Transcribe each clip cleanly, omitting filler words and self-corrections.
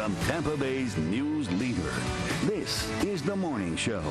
From Tampa Bay's news leader, this is The Morning Show.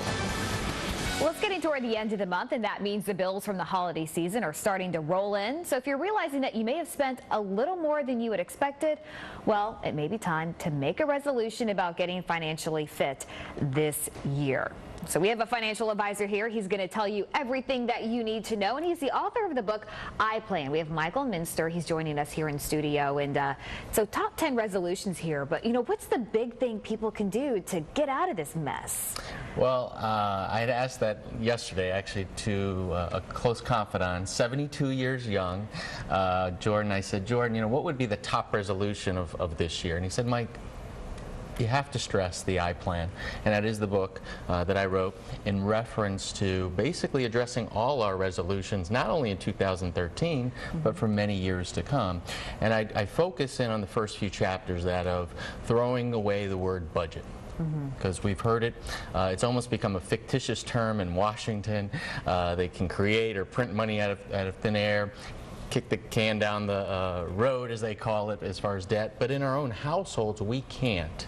Well, it's getting toward the end of the month, and that means the bills from the holiday season are starting to roll in. So if you're realizing that you may have spent a little more than you had expected, well, it may be time to make a resolution about getting financially fit this year. So we have a financial advisor here. He's going to tell you everything that you need to know, and he's the author of the book I Plan. We have Michael Minster. He's joining us here in studio, and so top 10 resolutions here. But you know, what's the big thing people can do to get out of this mess? Well, I had asked that yesterday, actually, to a close confidant, 72 years young, Jordan. I said, Jordan, you know, what would be the top resolution of this year? And he said, Mike, you have to stress the I Plan, and that is the book that I wrote in reference to basically addressing all our resolutions, not only in 2013, but for many years to come. And I focus in on the first few chapters, that of throwing away the word budget. Because we've heard it. It's almost become a fictitious term in Washington. They can create or print money out of thin air, kick the can down the road, as they call it, as far as debt. But in our own households, we can't.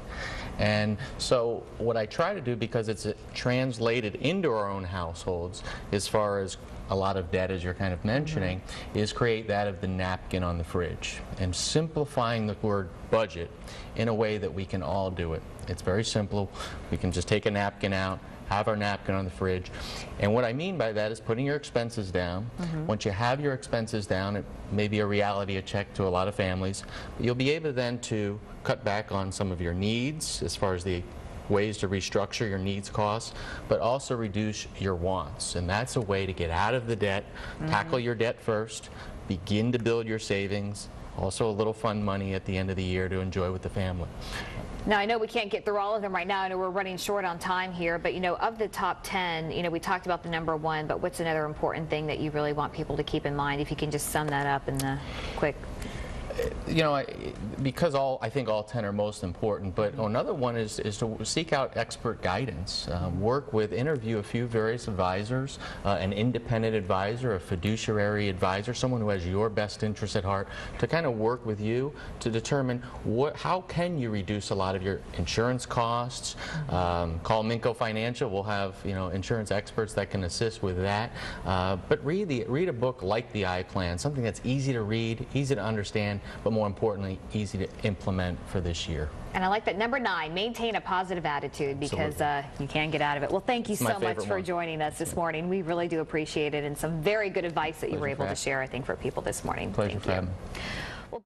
And so what I try to do, because it's translated into our own households, as far as a lot of debt, as you're kind of mentioning, is create that of the napkin on the fridge and simplifying the word budget in a way that we can all do it. It's very simple. We can just take a napkin out, have our napkin on the fridge. And what I mean by that is putting your expenses down. Once you have your expenses down, it may be a reality check to a lot of families, but you'll be able then to cut back on some of your needs as far as the ways to restructure your needs costs, but also reduce your wants. And that's a way to get out of the debt, tackle your debt first, begin to build your savings, also a little fun money at the end of the year to enjoy with the family. Now, I know we can't get through all of them right now. I know we're running short on time here, but, you know, of the top 10, you know, we talked about the number one, but what's another important thing that you really want people to keep in mind, if you can just sum that up in the quick? You know, because I think all 10 are most important, but another one is to seek out expert guidance. Interview a few various advisors, an independent advisor, a fiduciary advisor, someone who has your best interest at heart, to kind of work with you to determine how can you reduce a lot of your insurance costs. Call Mintco Financial. We'll have, you know, insurance experts that can assist with that. But read a book like the I Plan, something that's easy to read, easy to understand, but more importantly, easy to implement for this year. And I like that number 9, maintain a positive attitude, because you can get out of it. Well, thank you so much for joining us this morning. We really do appreciate it, and some very good advice that you were able to share, I think, for people this morning. Pleasure for having me.